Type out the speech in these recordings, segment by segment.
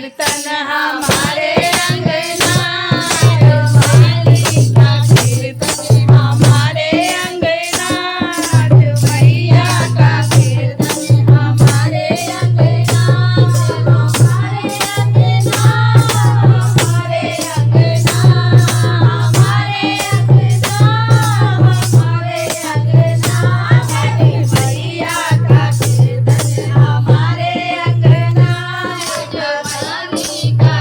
कीर्तन हमारे अंगना, माली का कीर्तन हमारे अंगना, मैया का कीर्तन हमारे अंगना, हमारे अंगना, हमारे अंगना, हमारे अंगना, हमारे अंगना, मैया का कीर्तन हमारे अंगना, भवानी का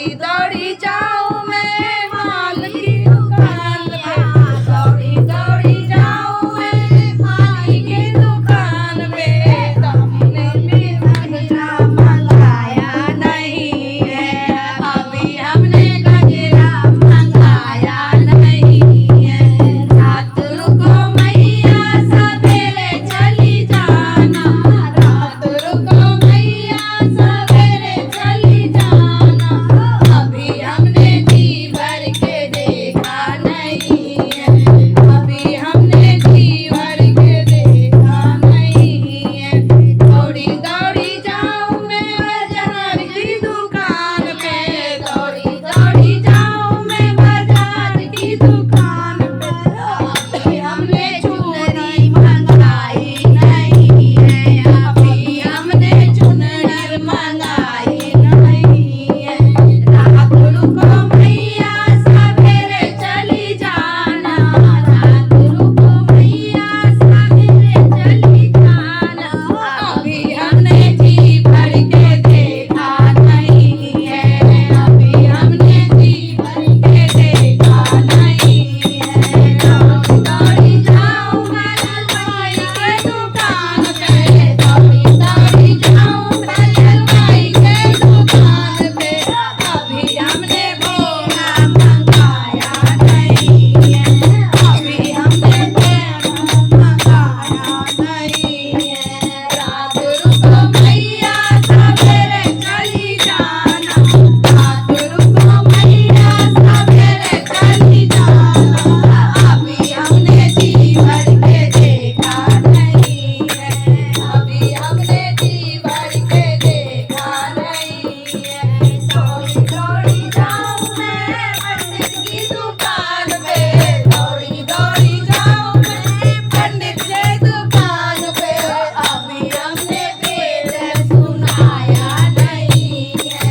दौड़ी दौड़ी जाऊं मैं माल की दुकान पे, दौड़ी दौड़ी जाऊं मैं माल की दुकान पे, हमने भी गजरा मंगाया नहीं है, अभी हमने गजरा मंगाया नहीं है। रात रुको मैया सवेरे चली जाना, रात रुको मैया सवेरे चली जाना, अभी हमने जी भर के देखा नहीं है, अभी हमने जी भर के देखा नहीं है। दौड़ी दौड़ी जाऊं मैं बाजार की दुकान पे, दौड़ी दौड़ी जाऊं मैं बाजार की दुकान पे, अभी हमने चुनरी मंगाई नहीं है, अभी हमने चुनरी मंगाई नहीं है। रात रुको मैया सवेरे चली जाना, रात रुको मैया सवेरे चली जाना, अभी हमने जी भर के देखा नहीं है, अभी हमने जी भर के देखा नहीं है। दौड़ी दौड़ी जाऊं मैं हलवाई के दुकान पे, दौड़ी दौड़ी जाऊं मैं हलवाई के दुकान पे, अभी हमने बोना मंगाया नहीं है, अभी हमने बोना मंगाया नहीं है। रात रुको मैया सवेरे चली जाना, रात रुको मैया सवेरे चली जाना, अभी हमने जी भर के देखा नहीं है, अभी हमने जी भर के देखा नहीं है। दौड़ी दौड़ी जाऊं मैं पंडित की दुकान पे, दौड़ी दौड़ी जाऊं मैं पंडित की दुकान पे, अभी हमने वेद सुनाया नहीं है,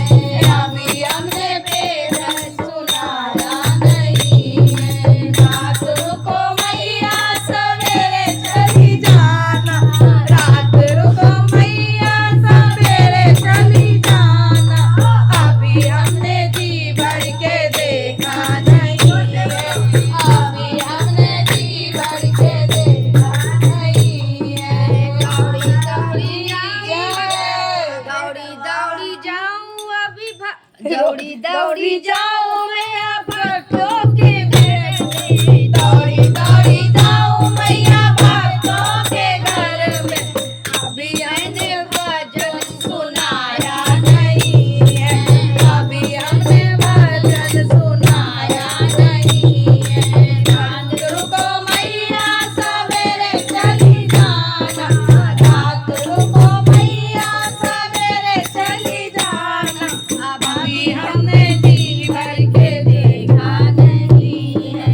अभी हमने वेद सुनाया नहीं है। रात रुको मैया सवेरे चली जाना, रात रुको मैया सवेरे चली जाना, अभी हमने जी भर के देखा नहीं है, अभी हमने जी भर के देखा नहीं है। दौड़ी दौड़ी दौड़ी जाऊं अभी दौड़ी दौड़ी जाऊं मैं भक्तों के बेटे, दौड़ी दौड़ी जाऊं मैया भक्तों के घर में, अभी हमने भजन सुनाया नहीं है, अभी हमने भजन सुनाया नहीं है। रात रुको मैया सवेरे चली जाना, रात रुको मैया सवेरे चली जाना, अभी हमने जी भर के देखा नहीं है,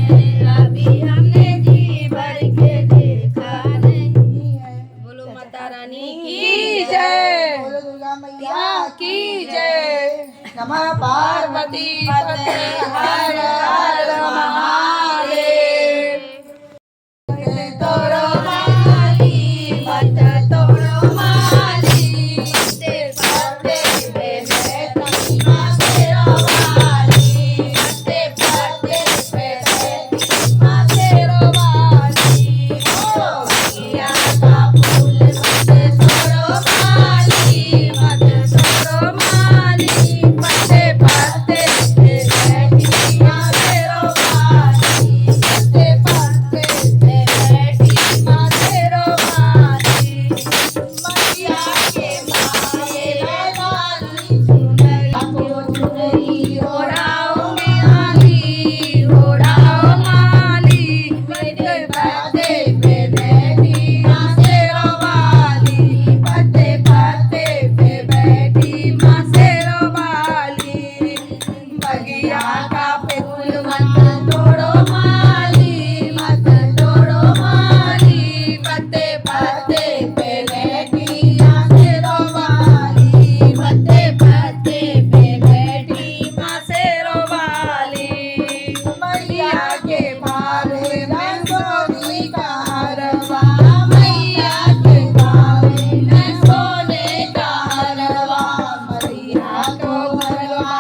अभी हमने जी भर के देखा नहीं है। बोलो माता रानी की जय, बोलो दुर्गा मैया की जय। नमः पार्वती पते हर हर महादेव। तोड़ो माली मत तोड़ो माली, ते पते पे बैठी माँ तेरो वाली, ते पते पे बैठी माँ तेरो वाली। ओ मैया का फूल मत तोड़ो माली, मत तोड़ो माली, पते पते पे बैठी माँ तेरो वाली, पते पते पे बैठी माँ तेरो वाली। मैया के माये लाली चुनरी ओढ़ाओ माली, ओढ़ाओ माली, पते पते पे बैठी माँ तेरो वाली, पते पते पे बैठी माँ तेरो वाली। बगिया का फूल मत तोड़ो माली, मत तोड़ो माली, पते पते पे बैठी माँ तेरो वाली, पते पते पे बैठी माँ तेरो वाली। मैया के भावे में सोनी का हरवा, मैया के भावे में सोने का हरवा, मैया को हरवा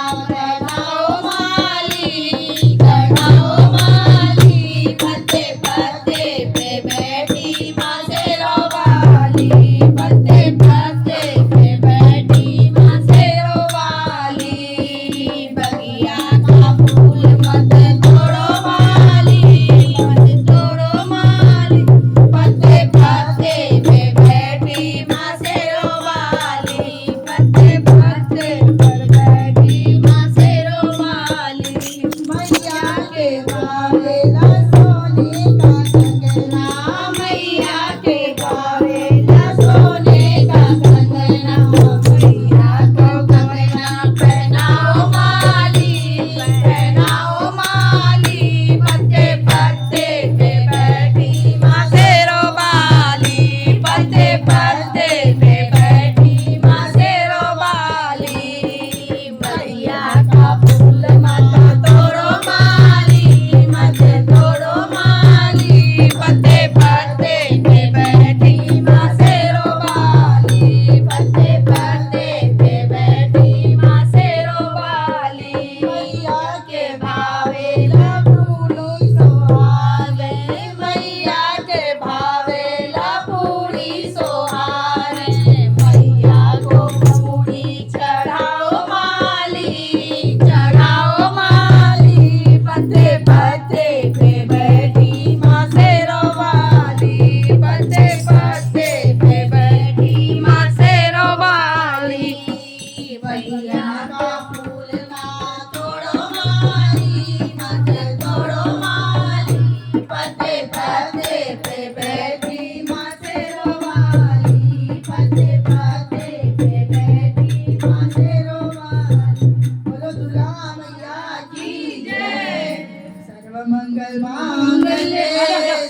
मंगल मांगल्ये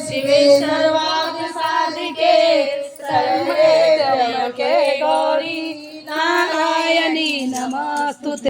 शिवे सर्वार्थ साधिके शरण्ये त्र्यंबके गौरी नारायणी नमस्तुते।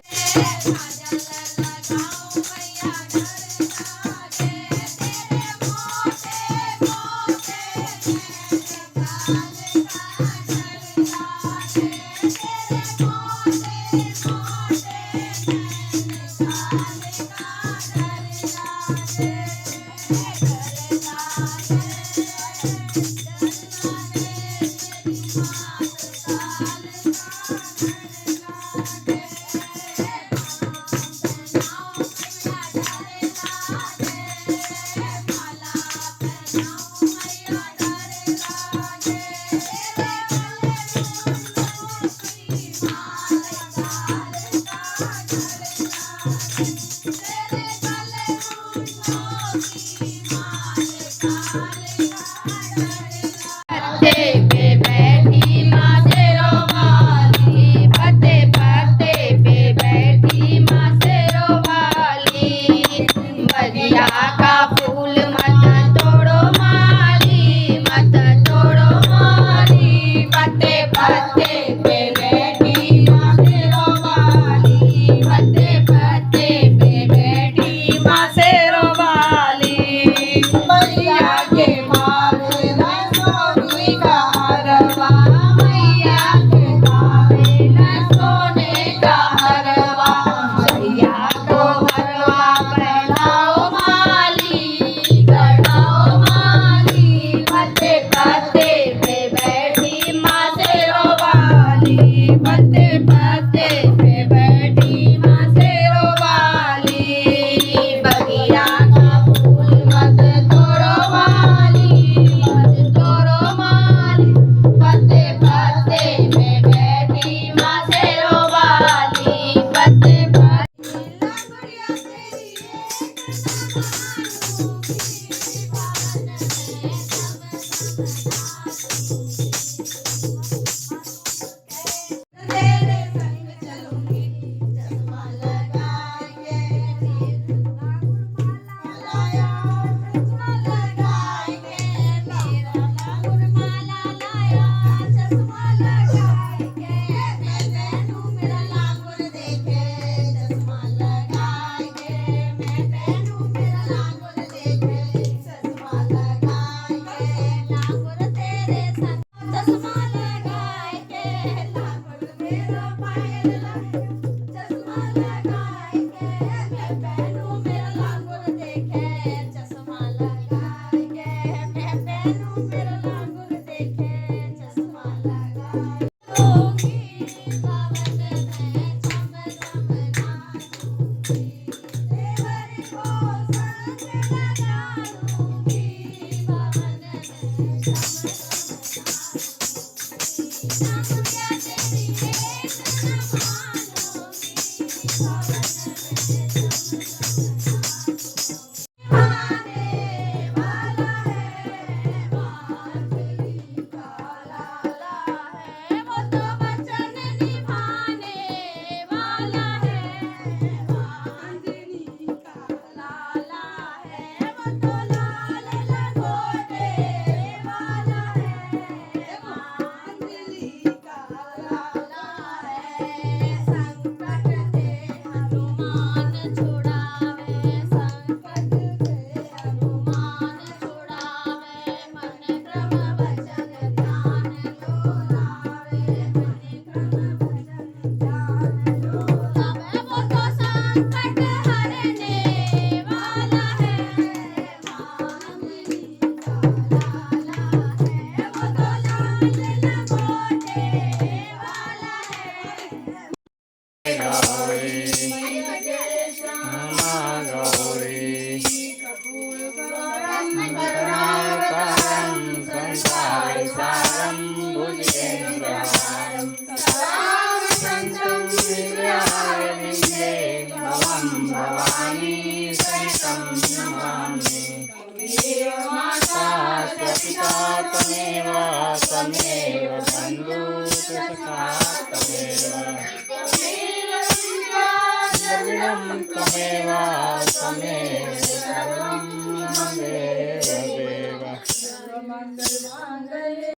शरणं त्वमेव सर्वं मम देव देव।